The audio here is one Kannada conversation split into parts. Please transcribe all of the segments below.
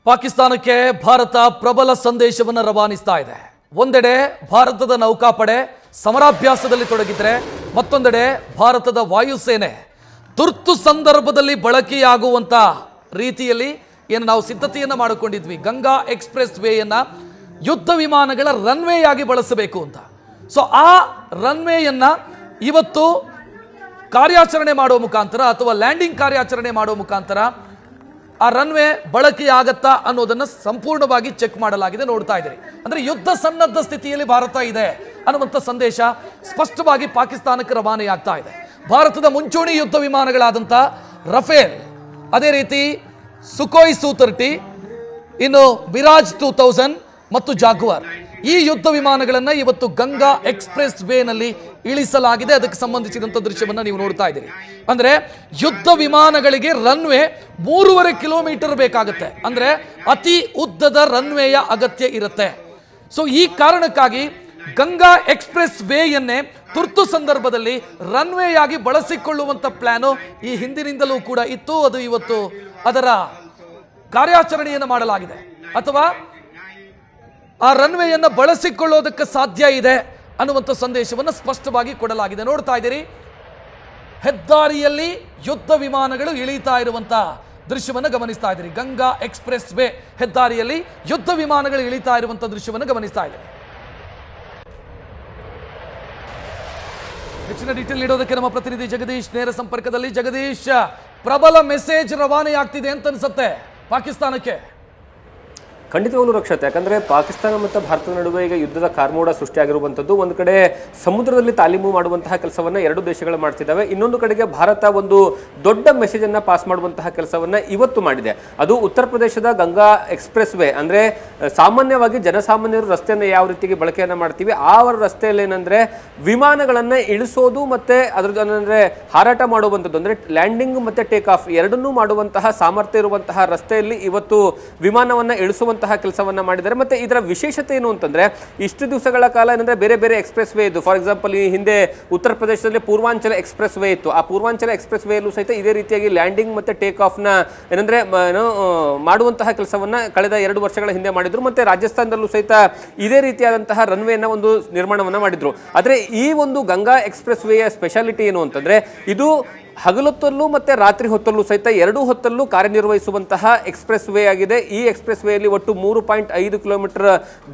ಪಾಕಿಸ್ತಾನಕ್ಕೆ ಭಾರತ ಪ್ರಬಲ ಸಂದೇಶವನ್ನು ರವಾನಿಸ್ತಾ ಇದೆ. ಒಂದೆಡೆ ಭಾರತದ ನೌಕಾಪಡೆ ಸಮರಾಭ್ಯಾಸದಲ್ಲಿ ತೊಡಗಿದ್ರೆ, ಮತ್ತೊಂದೆಡೆ ಭಾರತದ ವಾಯುಸೇನೆ ತುರ್ತು ಸಂದರ್ಭದಲ್ಲಿ ಬಳಕೆಯಾಗುವಂತ ರೀತಿಯಲ್ಲಿ ಏನು ನಾವು ಸಿದ್ಧತೆಯನ್ನು ಮಾಡಿಕೊಂಡಿದ್ವಿ, ಗಂಗಾ ಎಕ್ಸ್‌ಪ್ರೆಸ್ ವೇಯನ್ನ ಯುದ್ಧ ವಿಮಾನಗಳ ರನ್ವೇ ಆಗಿ ಬಳಸಬೇಕು ಅಂತ. ಸೊ ಆ ರನ್ವೇಯನ್ನ ಇವತ್ತು ಕಾರ್ಯಾಚರಣೆ ಮಾಡುವ ಮುಖಾಂತರ ಅಥವಾ ಲ್ಯಾಂಡಿಂಗ್ ಕಾರ್ಯಾಚರಣೆ ಮಾಡುವ ಮುಖಾಂತರ ಆ ರನ್ವೇ ಬಳಕೆಯಾಗತ್ತಾ ಅನ್ನೋದನ್ನ ಸಂಪೂರ್ಣವಾಗಿ ಚೆಕ್ ಮಾಡಲಾಗಿದೆ. ನೋಡ್ತಾ ಇದ್ದೀರಿ, ಅಂದ್ರೆ ಯುದ್ಧ ಸನ್ನದ್ಧ ಸ್ಥಿತಿಯಲ್ಲಿ ಭಾರತ ಇದೆ ಅನ್ನುವಂಥ ಸಂದೇಶ ಸ್ಪಷ್ಟವಾಗಿ ಪಾಕಿಸ್ತಾನಕ್ಕೆ ರವಾನೆಯಾಗ್ತಾ ಇದೆ. ಭಾರತದ ಮುಂಚೂಣಿ ಯುದ್ಧ ವಿಮಾನಗಳಾದಂಥ ರಫೇಲ್, ಅದೇ ರೀತಿ ಸುಕೋಯ್ ಸು-30, ಇನ್ನು ಮಿರಾಜ್ 2000 ಮತ್ತು ಜಾಗ್ವಾರ್, ಈ ಯುದ್ಧ ವಿಮಾನಗಳನ್ನು ಇವತ್ತು ಗಂಗಾ ಎಕ್ಸ್‌ಪ್ರೆಸ್ ವೇನಲ್ಲಿ ಇಳಿಸಲಾಗಿದೆ. ಅದಕ್ಕೆ ಸಂಬಂಧಿಸಿದಂಥ ದೃಶ್ಯವನ್ನು ನೀವು ನೋಡ್ತಾ ಇದ್ದೀರಿ. ಅಂದ್ರೆ ಯುದ್ಧ ವಿಮಾನಗಳಿಗೆ ರನ್ವೇ 3.5 ಕಿಲೋಮೀಟರ್ ಬೇಕಾಗುತ್ತೆ, ಅಂದ್ರೆ ಅತಿ ಉದ್ದದ ರನ್ವೇಯ ಅಗತ್ಯ ಇರುತ್ತೆ. ಸೊ ಈ ಕಾರಣಕ್ಕಾಗಿ ಗಂಗಾ ಎಕ್ಸ್‌ಪ್ರೆಸ್ ವೇಯನ್ನೇ ತುರ್ತು ಸಂದರ್ಭದಲ್ಲಿ ರನ್ವೇಯಾಗಿ ಬಳಸಿಕೊಳ್ಳುವಂಥ ಪ್ಲಾನು ಈ ಹಿಂದಿನಿಂದಲೂ ಕೂಡ ಇತ್ತು. ಅದು ಇವತ್ತು ಅದರ ಕಾರ್ಯಾಚರಣೆಯನ್ನು ಮಾಡಲಾಗಿದೆ, ಅಥವಾ ಆ ರನ್ವೇಯನ್ನು ಬಳಸಿಕೊಳ್ಳೋದಕ್ಕೆ ಸಾಧ್ಯ ಇದೆ ಅನ್ನುವಂಥ ಸಂದೇಶವನ್ನು ಸ್ಪಷ್ಟವಾಗಿ ಕೊಡಲಾಗಿದೆ. ನೋಡ್ತಾ ಇದ್ದೀರಿ, ಹೆದ್ದಾರಿಯಲ್ಲಿ ಯುದ್ಧ ವಿಮಾನಗಳು ಇಳಿತಾ ಇರುವಂತ ದೃಶ್ಯವನ್ನು ಗಮನಿಸ್ತಾ ಇದ್ದೀರಿ. ಗಂಗಾ ಎಕ್ಸ್‌ಪ್ರೆಸ್ ವೇ ಹೆದ್ದಾರಿಯಲ್ಲಿ ಯುದ್ಧ ವಿಮಾನಗಳು ಇಳಿತಾ ಇರುವಂತ ದೃಶ್ಯವನ್ನು ಗಮನಿಸ್ತಾ ಇದ್ದೀರಿ. ಹೆಚ್ಚಿನ ಡೀಟೇಲ್ ನೀಡೋದಕ್ಕೆ ನಮ್ಮ ಪ್ರತಿನಿಧಿ ಜಗದೀಶ್ ನೇರ ಸಂಪರ್ಕದಲ್ಲಿ. ಜಗದೀಶ್, ಪ್ರಬಲ ಮೆಸೇಜ್ ರವಾನೆಯಾಗ್ತಿದೆ ಅಂತ ಅನ್ಸುತ್ತೆ ಪಾಕಿಸ್ತಾನಕ್ಕೆ. ಖಂಡಿತವಾಗ್ಲೂ ರಕ್ಷತೆ, ಯಾಕಂದರೆ ಪಾಕಿಸ್ತಾನ ಮತ್ತು ಭಾರತದ ನಡುವೆ ಈಗ ಯುದ್ಧದ ಕಾರ್ಮೋಡ ಸೃಷ್ಟಿಯಾಗಿರುವಂಥದ್ದು. ಒಂದು ಕಡೆ ಸಮುದ್ರದಲ್ಲಿ ತಾಲೀಮು ಮಾಡುವಂತಹ ಕೆಲಸವನ್ನು ಎರಡು ದೇಶಗಳು ಮಾಡ್ತಿದ್ದಾವೆ, ಇನ್ನೊಂದು ಕಡೆಗೆ ಭಾರತ ಒಂದು ದೊಡ್ಡ ಮೆಸೇಜನ್ನು ಪಾಸ್ ಮಾಡುವಂತಹ ಕೆಲಸವನ್ನು ಇವತ್ತು ಮಾಡಿದೆ. ಅದು ಉತ್ತರ ಪ್ರದೇಶದ ಗಂಗಾ ಎಕ್ಸ್‌ಪ್ರೆಸ್ ವೇ, ಅಂದರೆ ಸಾಮಾನ್ಯವಾಗಿ ಜನಸಾಮಾನ್ಯರು ರಸ್ತೆಯನ್ನು ಯಾವ ರೀತಿಗೆ ಬಳಕೆಯನ್ನು ಮಾಡ್ತೀವಿ, ಆ ರಸ್ತೆಯಲ್ಲಿ ಏನಂದರೆ ವಿಮಾನಗಳನ್ನು ಇಳಿಸೋದು ಮತ್ತು ಅದ್ರದ್ದು ಹಾರಾಟ ಮಾಡುವಂಥದ್ದು, ಅಂದರೆ ಲ್ಯಾಂಡಿಂಗ್ ಮತ್ತು ಟೇಕ್ ಆಫ್ ಎರಡನ್ನೂ ಮಾಡುವಂತಹ ಸಾಮರ್ಥ್ಯ ಇರುವಂತಹ ರಸ್ತೆಯಲ್ಲಿ ಇವತ್ತು ವಿಮಾನವನ್ನು ಇಳಿಸುವಂತಹ ಕೆಲಸವನ್ನ ಮಾಡಿದ್ದಾರೆ. ಮತ್ತೆ ಇದರ ವಿಶೇಷತೆ ಏನು ಅಂತಂದ್ರೆ, ಇಷ್ಟು ದಿವಸಗಳ ಕಾಲ ಏನಂದ್ರೆ ಬೇರೆ ಬೇರೆ ಎಕ್ಸ್‌ಪ್ರೆಸ್ ವೇ ಇದ್ದು, ಫಾರ್ ಎಕ್ಸಾಂಪಲ್ ಈ ಹಿಂದೆ ಉತ್ತರ ಪ್ರದೇಶದಲ್ಲಿ ಪೂರ್ವಾಂಚಲ ಎಕ್ಸ್‌ಪ್ರೆಸ್ ವೇ ಇತ್ತು. ಆ ಪೂರ್ವಾಂಚಲ ಎಕ್ಸ್‌ಪ್ರೆಸ್ ವೇಯಲ್ಲೂ ಸಹಿತ ಇದೇ ರೀತಿಯಾಗಿ ಲ್ಯಾಂಡಿಂಗ್ ಮತ್ತೆ ಟೇಕ್ ಆಫ್ ನ ಏನಂದ್ರೆ ಮಾಡುವಂತಹ ಕೆಲಸವನ್ನ ಕಳೆದ 2 ವರ್ಷಗಳ ಹಿಂದೆ ಮಾಡಿದ್ರು. ಮತ್ತೆ ರಾಜಸ್ಥಾನದಲ್ಲೂ ಸಹಿತ ಇದೇ ರೀತಿಯಾದಂತಹ ರನ್ವೇನ ಒಂದು ನಿರ್ಮಾಣವನ್ನ ಮಾಡಿದ್ರು. ಆದ್ರೆ ಈ ಒಂದು ಗಂಗಾ ಎಕ್ಸ್‌ಪ್ರೆಸ್ ವೇಯ ಸ್ಪೆಷಾಲಿಟಿ ಏನು ಅಂತಂದ್ರೆ, ಇದು ಹಗಲೊತ್ತಲ್ಲೂ ಮತ್ತೆ ರಾತ್ರಿ ಹೊತ್ತಲ್ಲೂ ಸಹಿತ ಎರಡೂ ಹೊತ್ತಲ್ಲೂ ಕಾರ್ಯನಿರ್ವಹಿಸುವಂತಹ ಎಕ್ಸ್‌ಪ್ರೆಸ್ ವೇ ಆಗಿದೆ. ಈ ಎಕ್ಸ್‌ಪ್ರೆಸ್ ವೇಯಲ್ಲಿ ಒಟ್ಟು 3.5 ಕಿಲೋಮೀಟರ್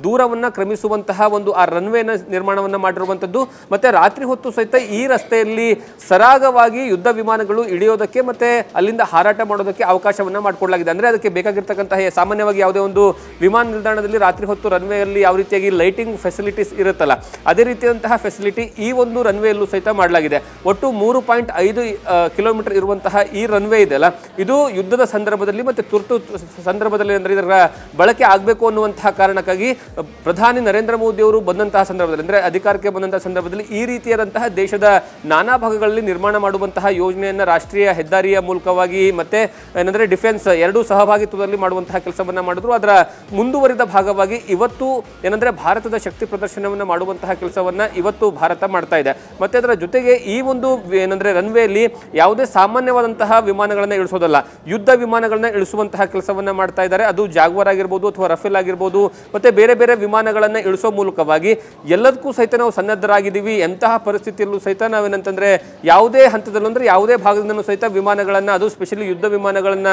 ದೂರವನ್ನ ಕ್ರಮಿಸುವಂತಹ ಒಂದು ಆ ರನ್ವೇನ ನಿರ್ಮಾಣವನ್ನ ಮಾಡಿರುವಂಥದ್ದು. ಮತ್ತೆ ರಾತ್ರಿ ಹೊತ್ತು ಸಹಿತ ಈ ರಸ್ತೆಯಲ್ಲಿ ಸರಾಗವಾಗಿ ಯುದ್ಧ ವಿಮಾನಗಳು ಇಳಿಯೋದಕ್ಕೆ ಮತ್ತೆ ಅಲ್ಲಿಂದ ಹಾರಾಟ ಮಾಡೋದಕ್ಕೆ ಅವಕಾಶವನ್ನ ಮಾಡಿಕೊಡಲಾಗಿದೆ. ಅಂದ್ರೆ ಅದಕ್ಕೆ ಬೇಕಾಗಿರ್ತಕ್ಕಂತಹ ಸಾಮಾನ್ಯವಾಗಿ ಯಾವುದೇ ಒಂದು ವಿಮಾನ ನಿಲ್ದಾಣದಲ್ಲಿ ರಾತ್ರಿ ಹೊತ್ತು ರನ್ವೇಯಲ್ಲಿ ಯಾವ ರೀತಿಯಾಗಿ ಲೈಟಿಂಗ್ ಫೆಸಿಲಿಟೀಸ್ ಇರುತ್ತಲ್ಲ, ಅದೇ ರೀತಿಯಾದಂತಹ ಫೆಸಿಲಿಟಿ ಈ ಒಂದು ರನ್ವೇಯಲ್ಲೂ ಸಹಿತ ಮಾಡಲಾಗಿದೆ. ಒಟ್ಟು 3.5 ಕಿಲೋಮೀಟರ್ ಇರುವಂತಹ ಈ ರನ್ವೇ ಇದೆಯಲ್ಲ, ಇದು ಯುದ್ಧದ ಸಂದರ್ಭದಲ್ಲಿ ಮತ್ತೆ ತುರ್ತು ಸಂದರ್ಭದಲ್ಲಿ ಅಂದ್ರೆ ಇದರ ಬಳಕೆ ಆಗಬೇಕು ಅನ್ನುವಂತಹ ಕಾರಣಕ್ಕಾಗಿ ಪ್ರಧಾನಿ ನರೇಂದ್ರ ಮೋದಿ ಅವರು ಬಂದಂತಹ ಸಂದರ್ಭದಲ್ಲಿ, ಅಂದ್ರೆ ಅಧಿಕಾರಕ್ಕೆ ಬಂದಂತಹ ಸಂದರ್ಭದಲ್ಲಿ ಈ ರೀತಿಯಾದಂತಹ ದೇಶದ ನಾನಾ ಭಾಗಗಳಲ್ಲಿ ನಿರ್ಮಾಣ ಮಾಡುವಂತಹ ಯೋಜನೆಯನ್ನ ರಾಷ್ಟ್ರೀಯ ಹೆದ್ದಾರಿಯ ಮೂಲಕವಾಗಿ ಮತ್ತೆ ಏನಂದ್ರೆ ಡಿಫೆನ್ಸ್ ಎರಡೂ ಸಹಭಾಗಿತ್ವದಲ್ಲಿ ಮಾಡುವಂತಹ ಕೆಲಸವನ್ನ ಮಾಡಿದ್ರು. ಅದರ ಮುಂದುವರಿದ ಭಾಗವಾಗಿ ಇವತ್ತು ಏನಂದ್ರೆ ಭಾರತದ ಶಕ್ತಿ ಪ್ರದರ್ಶನವನ್ನ ಮಾಡುವಂತಹ ಕೆಲಸವನ್ನ ಇವತ್ತು ಭಾರತ ಮಾಡ್ತಾ ಇದೆ. ಮತ್ತೆ ಅದರ ಜೊತೆಗೆ ಈ ಒಂದು ಏನಂದ್ರೆ ರನ್ವೇಯಲ್ಲಿ ಯಾವುದೇ ಸಾಮಾನ್ಯವಾದಂತಹ ವಿಮಾನಗಳನ್ನ ಇಳಿಸೋದಲ್ಲ, ಯುದ್ಧ ವಿಮಾನಗಳನ್ನ ಇಳಿಸುವಂತಹ ಕೆಲಸವನ್ನ ಮಾಡ್ತಾ ಇದ್ದಾರೆ. ಅದು ಜಾಗ್ವಾರ್ ಆಗಿರ್ಬೋದು ಅಥವಾ ರಫೇಲ್ ಆಗಿರ್ಬೋದು, ಮತ್ತೆ ಬೇರೆ ಬೇರೆ ವಿಮಾನಗಳನ್ನ ಇಳಿಸೋ ಮೂಲಕವಾಗಿ ಎಲ್ಲದಕ್ಕೂ ಸಹಿತ ನಾವು ಸನ್ನದ್ಧರಾಗಿದ್ದೀವಿ. ಎಂತಹ ಪರಿಸ್ಥಿತಿಯಲ್ಲೂ ಸಹಿತ ನಾವೇನಂತಂದ್ರೆ ಯಾವುದೇ ಹಂತದಲ್ಲೂ ಅಂದ್ರೆ ಯಾವುದೇ ಭಾಗದಿಂದಲೂ ಸಹಿತ ವಿಮಾನಗಳನ್ನ, ಅದು ಸ್ಪೆಷಲಿ ಯುದ್ಧ ವಿಮಾನಗಳನ್ನ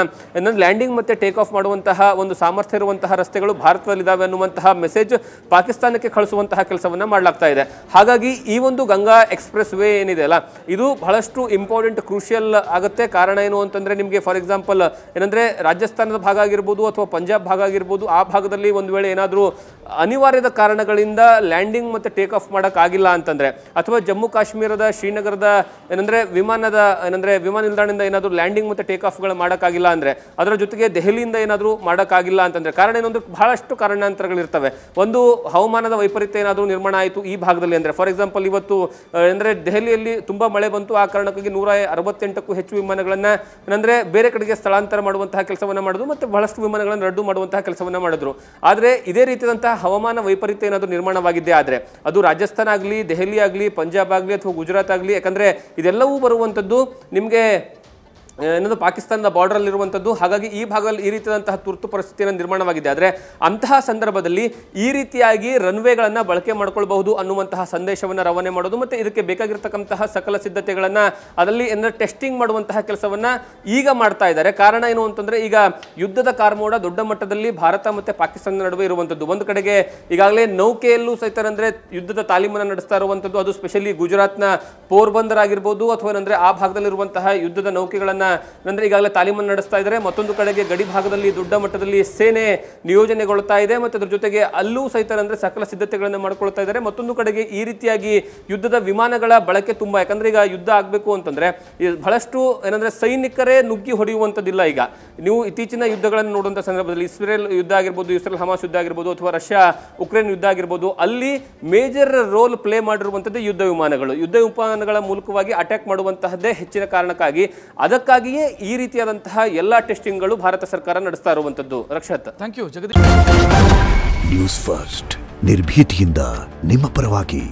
ಲ್ಯಾಂಡಿಂಗ್ ಮತ್ತೆ ಟೇಕ್ ಆಫ್ ಮಾಡುವಂತಹ ಒಂದು ಸಾಮರ್ಥ್ಯ ಇರುವಂತಹ ರಸ್ತೆಗಳು ಭಾರತದಲ್ಲಿದ್ದಾವೆ ಅನ್ನುವಂತಹ ಮೆಸೇಜ್ ಪಾಕಿಸ್ತಾನಕ್ಕೆ ಕಳಿಸುವಂತಹ ಕೆಲಸವನ್ನ ಮಾಡಲಾಗ್ತಾ ಇದೆ. ಹಾಗಾಗಿ ಈ ಒಂದು ಗಂಗಾ ಎಕ್ಸ್‌ಪ್ರೆಸ್ ವೇ ಏನಿದೆ ಅಲ್ಲ, ಇದು ಬಹಳಷ್ಟು ಇಂಪಾರ್ಟೆಂಟ್ ಕ್ರೂಷಿಯಲ್ ಆಗುತ್ತೆ. ಕಾರಣ ಏನು ಅಂತಂದ್ರೆ, ನಿಮಗೆ ಫಾರ್ ಎಕ್ಸಾಂಪಲ್ ಏನಂದ್ರೆ ರಾಜಸ್ಥಾನದ ಭಾಗ ಆಗಿರ್ಬೋದು ಅಥವಾ ಪಂಜಾಬ್ ಭಾಗ ಆಗಿರ್ಬೋದು, ಆ ಭಾಗದಲ್ಲಿ ಒಂದು ವೇಳೆ ಏನಾದರೂ ಅನಿವಾರ್ಯದ ಕಾರಣಗಳಿಂದ ಲ್ಯಾಂಡಿಂಗ್ ಮತ್ತೆ ಟೇಕ್ ಆಫ್ ಮಾಡೋಕ್ಕಾಗಿಲ್ಲ ಅಂತಂದ್ರೆ, ಅಥವಾ ಜಮ್ಮು ಕಾಶ್ಮೀರದ ಶ್ರೀನಗರದ ಏನಂದ್ರೆ ವಿಮಾನ ನಿಲ್ದಾಣದಿಂದ ಏನಾದರೂ ಲ್ಯಾಂಡಿಂಗ್ ಮತ್ತೆ ಟೇಕ್ ಆಫ್ಗಳು ಮಾಡೋಕ್ಕಾಗಿಲ್ಲ ಅಂದ್ರೆ, ಅದರ ಜೊತೆಗೆ ದೆಹಲಿಯಿಂದ ಏನಾದರೂ ಮಾಡೋಕ್ಕಾಗಿಲ್ಲ ಅಂತಂದ್ರೆ, ಕಾರಣ ಏನಂದ್ರೆ ಬಹಳಷ್ಟು ಕಾರಣಾಂತರಗಳಿರ್ತವೆ. ಒಂದು ಹವಾಮಾನದ ವೈಪರೀತ್ಯ ಏನಾದರೂ ನಿರ್ಮಾಣ ಆಯಿತು ಈ ಭಾಗದಲ್ಲಿ, ಅಂದ್ರೆ ಫಾರ್ ಎಕ್ಸಾಂಪಲ್ ಇವತ್ತು ಅಂದ್ರೆ ದೆಹಲಿಯಲ್ಲಿ ತುಂಬಾ ಮಳೆ ಬಂತು, ಆ ಕಾರಣಕ್ಕಾಗಿ 168ಕ್ಕೂ ಹೆಚ್ಚು ವಿಮಾನಗಳನ್ನ ಏನಂದ್ರೆ ಬೇರೆ ಕಡೆಗೆ ಸ್ಥಳಾಂತರ ಮಾಡುವಂತಹ ಕೆಲಸವನ್ನ ಮಾಡಿದ್ರು, ಮತ್ತೆ ಬಹಳಷ್ಟು ವಿಮಾನಗಳನ್ನು ರದ್ದು ಮಾಡುವಂತಹ ಕೆಲಸವನ್ನ ಮಾಡಿದ್ರು. ಆದ್ರೆ ಇದೇ ರೀತಿಯಾದಂತಹ ಹವಾಮಾನ ವೈಪರೀತ್ಯ ಏನಾದರೂ ನಿರ್ಮಾಣವಾಗಿದ್ದೇ ಆದ್ರೆ, ಅದು ರಾಜಸ್ಥಾನ ಆಗಲಿ, ದೆಹಲಿ ಆಗಲಿ, ಪಂಜಾಬ್ ಆಗಲಿ ಅಥವಾ ಗುಜರಾತ್ ಆಗಲಿ, ಯಾಕಂದ್ರೆ ಇದೆಲ್ಲವೂ ಬರುವಂಥದ್ದು ನಿಮಗೆ ಏನದು ಪಾಕಿಸ್ತಾನದ ಬಾರ್ಡರ್ ಅಲ್ಲಿರುವಂಥದ್ದು. ಹಾಗಾಗಿ ಈ ಭಾಗದಲ್ಲಿ ಈ ರೀತಿಯಾದಂತಹ ತುರ್ತು ಪರಿಸ್ಥಿತಿಯನ್ನು ನಿರ್ಮಾಣವಾಗಿದೆ. ಆದರೆ ಅಂತಹ ಸಂದರ್ಭದಲ್ಲಿ ಈ ರೀತಿಯಾಗಿ ರನ್ವೇಗಳನ್ನು ಬಳಕೆ ಮಾಡ್ಕೊಳ್ಬಹುದು ಅನ್ನುವಂತಹ ಸಂದೇಶವನ್ನು ರವಾನೆ ಮಾಡೋದು ಮತ್ತು ಇದಕ್ಕೆ ಬೇಕಾಗಿರ್ತಕ್ಕಂತಹ ಸಕಲ ಸಿದ್ಧತೆಗಳನ್ನು ಅದರಲ್ಲಿ ಟೆಸ್ಟಿಂಗ್ ಮಾಡುವಂತಹ ಕೆಲಸವನ್ನ ಈಗ ಮಾಡ್ತಾ ಇದ್ದಾರೆ. ಕಾರಣ ಏನು ಅಂತಂದ್ರೆ ಈಗ ಯುದ್ಧದ ಕಾರ್ಮೋಡ ದೊಡ್ಡ ಮಟ್ಟದಲ್ಲಿ ಭಾರತ ಮತ್ತೆ ಪಾಕಿಸ್ತಾನದ ನಡುವೆ ಇರುವಂಥದ್ದು. ಒಂದು ಕಡೆಗೆ ಈಗಾಗಲೇ ನೌಕೆಯಲ್ಲೂ ಸಹಿತ ಅಂದ್ರೆ ಯುದ್ಧದ ತಾಲೀಮನ್ನು ನಡೆಸ್ತಾ ಇರುವಂಥದ್ದು. ಅದು ಸ್ಪೆಷಲಿ ಗುಜರಾತ್ನ ಪೋರ್ಬಂದರ್ ಆಗಿರ್ಬೋದು ಅಥವಾ ಅಂದ್ರೆ ಆ ಭಾಗದಲ್ಲಿರುವಂತಹ ಯುದ್ಧದ ನೌಕೆಗಳನ್ನ ಅಂದ್ರೆ ಈಗಾಗಲೇ ತಾಲೀಮನ್ನು ನಡೆಸ್ತಾ ಇದ್ದಾರೆ. ಮತ್ತೊಂದು ಕಡೆಗೆ ಗಡಿ ಭಾಗದಲ್ಲಿ ದೊಡ್ಡ ಮಟ್ಟದಲ್ಲಿ ಸೇನೆ ನಿಯೋಜನೆಗೊಳ್ತಾ ಇದೆ ಮತ್ತು ಅದ್ರ ಜೊತೆಗೆ ಅಲ್ಲೂ ಸಹಿತ ಅಂದ್ರೆ ಸಕಲ ಸಿದ್ಧತೆಗಳನ್ನು ಮಾಡ್ಕೊಳ್ತಾ ಇದ್ದಾರೆ. ಮತ್ತೊಂದು ಕಡೆಗೆ ಈ ರೀತಿಯಾಗಿ ಯುದ್ಧದ ವಿಮಾನಗಳ ಬಳಕೆ ತುಂಬಾ, ಯಾಕಂದ್ರೆ ಈಗ ಯುದ್ಧ ಆಗಬೇಕು ಅಂತಂದ್ರೆ ಬಹಳಷ್ಟು ಏನಂದ್ರೆ ಸೈನಿಕರೇ ನುಗ್ಗಿ ಹೊಡೆಯುವಂಥದ್ದಿಲ್ಲ. ಈಗ ನೀವು ಇತ್ತೀಚಿನ ಯುದ್ಧಗಳನ್ನು ನೋಡುವಂಥ ಸಂದರ್ಭದಲ್ಲಿ ಇಸ್ರೇಲ್ ಯುದ್ಧ ಆಗಿರ್ಬೋದು, ಇಸ್ರೇಲ್ ಹಮಾಸ್ ಯುದ್ಧ ಆಗಿರ್ಬೋದು ಅಥವಾ ರಷ್ಯಾ ಉಕ್ರೇನ್ ಯುದ್ಧ ಆಗಿರ್ಬೋದು, ಅಲ್ಲಿ ಮೇಜರ್ ರೋಲ್ ಪ್ಲೇ ಮಾಡಿರುವಂಥದ್ದು ಯುದ್ಧ ವಿಮಾನಗಳು. ಯುದ್ಧ ವಿಮಾನಗಳ ಮೂಲಕವಾಗಿ ಅಟ್ಯಾಕ್ ಮಾಡುವಂತಹದ್ದೇ ಹೆಚ್ಚಿನ ಕಾರಣಕ್ಕಾಗಿ ಅದಕ್ಕಾಗಿಯೇ ಈ ರೀತಿಯಾದಂತಹ ಎಲ್ಲಾ ಟೆಸ್ಟಿಂಗ್ಗಳು ಭಾರತ ಸರ್ಕಾರ ನಡೆಸ್ತಾ ಇರುವಂತದ್ದು. Rakshit, thank you Jagadish. News first ನಿರ್ಭೀತಿಯಿಂದ ನಿಮ್ಮ ಪರವಾಗಿ.